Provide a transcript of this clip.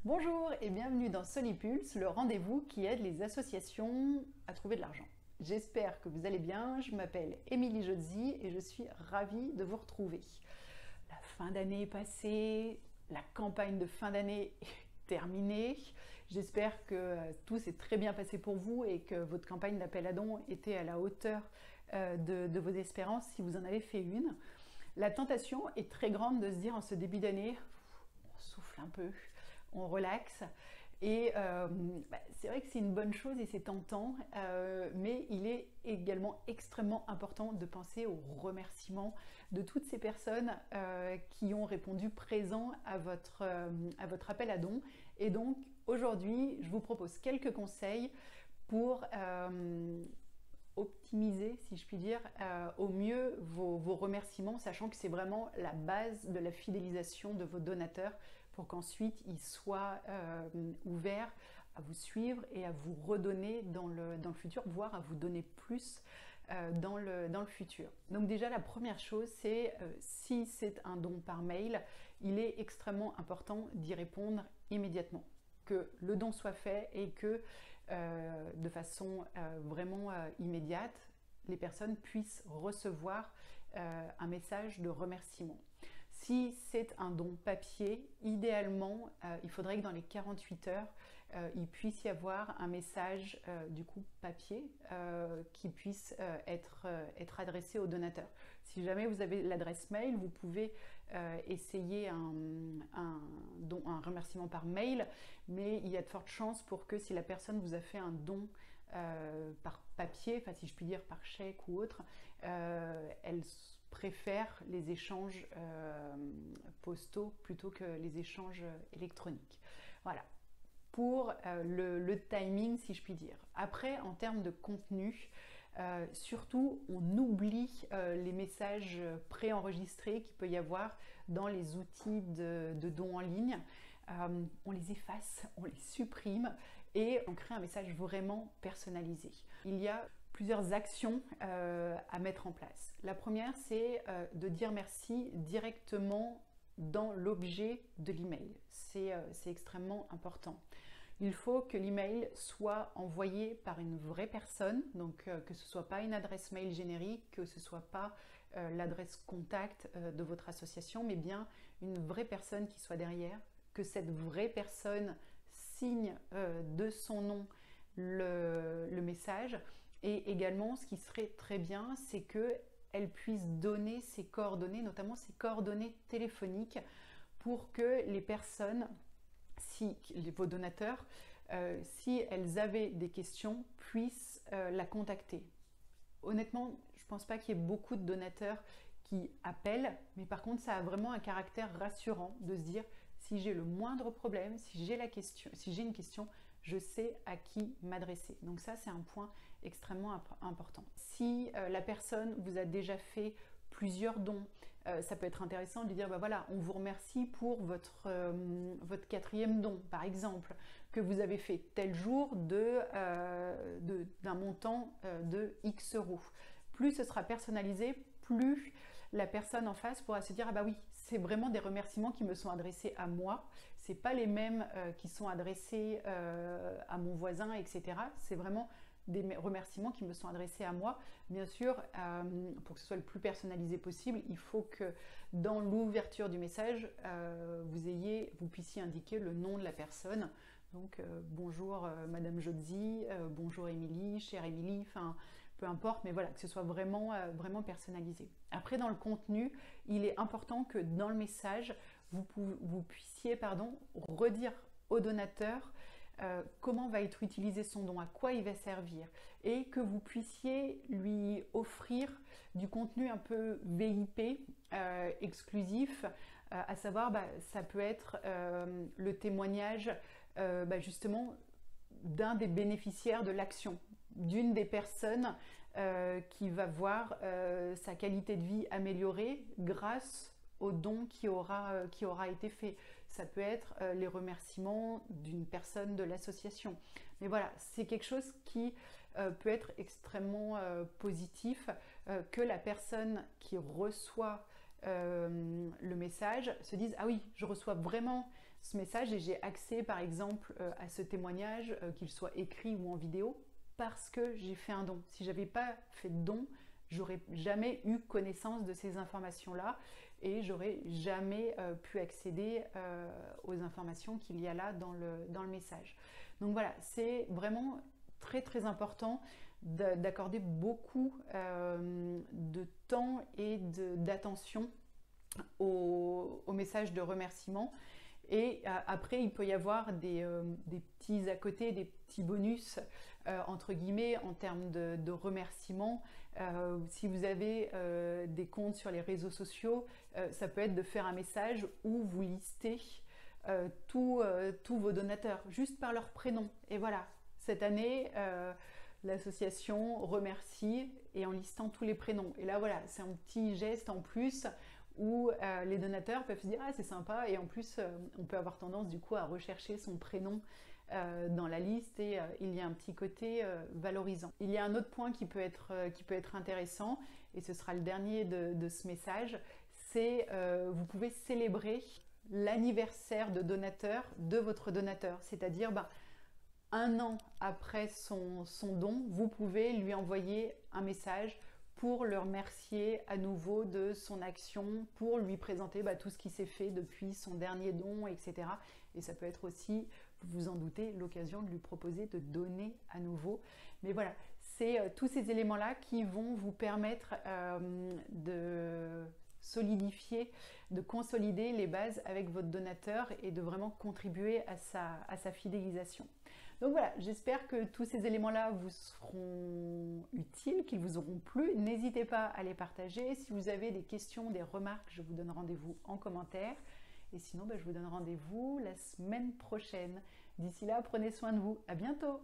Bonjour et bienvenue dans Solipulse, le rendez-vous qui aide les associations à trouver de l'argent. J'espère que vous allez bien, je m'appelle Émilie Jodzi et je suis ravie de vous retrouver. La fin d'année est passée, la campagne de fin d'année est terminée. J'espère que tout s'est très bien passé pour vous et que votre campagne d'appel à dons était à la hauteur de vos espérances si vous en avez fait une. La tentation est très grande de se dire en ce début d'année, on souffle un peu, on relaxe. Et c'est vrai que c'est une bonne chose et c'est tentant, mais il est également extrêmement important de penser aux remerciements de toutes ces personnes qui ont répondu présent à votre appel à dons. Et donc aujourd'hui, je vous propose quelques conseils pour optimiser, si je puis dire, au mieux vos remerciements, sachant que c'est vraiment la base de la fidélisation de vos donateurs pour qu'ensuite ils soient ouverts à vous suivre et à vous redonner dans le futur, voire à vous donner plus dans le futur. Donc déjà, la première chose, c'est si c'est un don par mail, il est extrêmement important d'y répondre immédiatement. Que le don soit fait et que de façon vraiment immédiate, les personnes puissent recevoir un message de remerciement. Si c'est un don papier, idéalement, il faudrait que dans les 48 heures, il puisse y avoir un message du coup papier qui puisse être adressé au donateur. Si jamais vous avez l'adresse mail, vous pouvez essayer un remerciement par mail, mais il y a de fortes chances pour que si la personne vous a fait un don par papier, enfin si je puis dire par chèque ou autre, elle préfère les échanges postaux plutôt que les échanges électroniques. Voilà, pour le timing, si je puis dire. Après, en termes de contenu, surtout, on oublie les messages préenregistrés qu'il peut y avoir dans les outils de dons en ligne. On les efface, on les supprime et on crée un message vraiment personnalisé. Il y a plusieurs actions à mettre en place. La première, c'est de dire merci directement dans l'objet de l'email. C'est extrêmement important. Il faut que l'email soit envoyé par une vraie personne, donc que ce ne soit pas une adresse mail générique, que ce ne soit pas l'adresse contact de votre association, mais bien une vraie personne qui soit derrière, que cette vraie personne signe de son nom le message. Et également, ce qui serait très bien, c'est qu'elle puisse donner ses coordonnées, notamment ses coordonnées téléphoniques, pour que les personnes, vos donateurs, si elles avaient des questions, puissent la contacter. Honnêtement, je ne pense pas qu'il y ait beaucoup de donateurs qui appellent, mais par contre, ça a vraiment un caractère rassurant de se dire si j'ai le moindre problème, si j'ai une question, je sais à qui m'adresser. Donc ça, c'est un point extrêmement important. Si la personne vous a déjà fait plusieurs dons, ça peut être intéressant de lui dire, bah voilà, on vous remercie pour votre 4e don, par exemple, que vous avez fait tel jour d'un montant de X euros. Plus ce sera personnalisé, plus la personne en face pourra se dire ah bah oui, c'est vraiment des remerciements qui me sont adressés à moi, c'est pas les mêmes qui sont adressés à mon voisin, etc. C'est vraiment des remerciements qui me sont adressés à moi. Bien sûr, pour que ce soit le plus personnalisé possible, il faut que dans l'ouverture du message, vous puissiez indiquer le nom de la personne. Donc bonjour Madame Jodzi, bonjour Émilie, chère Émilie, enfin peu importe, mais voilà, que ce soit vraiment, vraiment personnalisé. Après, dans le contenu, il est important que dans le message, vous puissiez redire au donateur comment va être utilisé son don, à quoi il va servir, et que vous puissiez lui offrir du contenu un peu VIP, exclusif, à savoir, ça peut être le témoignage justement d'un des bénéficiaires de l'action, d'une des personnes qui va voir sa qualité de vie améliorée grâce au don qui aura été fait. Ça peut être les remerciements d'une personne de l'association. Mais voilà, c'est quelque chose qui peut être extrêmement positif, que la personne qui reçoit le message se dise ah oui, je reçois vraiment ce message et j'ai accès par exemple à ce témoignage, qu'il soit écrit ou en vidéo, parce que j'ai fait un don. Si j'avais pas fait de don, j'aurais jamais eu connaissance de ces informations-là et j'aurais jamais pu accéder aux informations qu'il y a là dans le message. Donc voilà, c'est vraiment très très important d'accorder beaucoup de temps et d'attention au message de remerciement. Et après, il peut y avoir des petits à côté, des petits bonus, entre guillemets, en termes de remerciements. Si vous avez des comptes sur les réseaux sociaux, ça peut être de faire un message où vous listez tous vos donateurs, juste par leur prénom. Et voilà, cette année, l'association remercie et en listant tous les prénoms. Et là, voilà, c'est un petit geste en plus où les donateurs peuvent se dire « Ah, c'est sympa » et en plus, on peut avoir tendance du coup à rechercher son prénom dans la liste et il y a un petit côté valorisant. Il y a un autre point qui peut être intéressant et ce sera le dernier de ce message, c'est vous pouvez célébrer l'anniversaire de donateur de votre donateur, c'est-à-dire un an après son don, vous pouvez lui envoyer un message pour le remercier à nouveau de son action, pour lui présenter tout ce qui s'est fait depuis son dernier don, etc. Et ça peut être aussi, vous vous en doutez, l'occasion de lui proposer de donner à nouveau. Mais voilà, c'est tous ces éléments-là qui vont vous permettre de solidifier, de consolider les bases avec votre donateur et de vraiment contribuer à sa fidélisation. Donc voilà, j'espère que tous ces éléments-là vous seront utiles, qu'ils vous auront plu. N'hésitez pas à les partager. Si vous avez des questions, des remarques, je vous donne rendez-vous en commentaire. Et sinon, je vous donne rendez-vous la semaine prochaine. D'ici là, prenez soin de vous. À bientôt!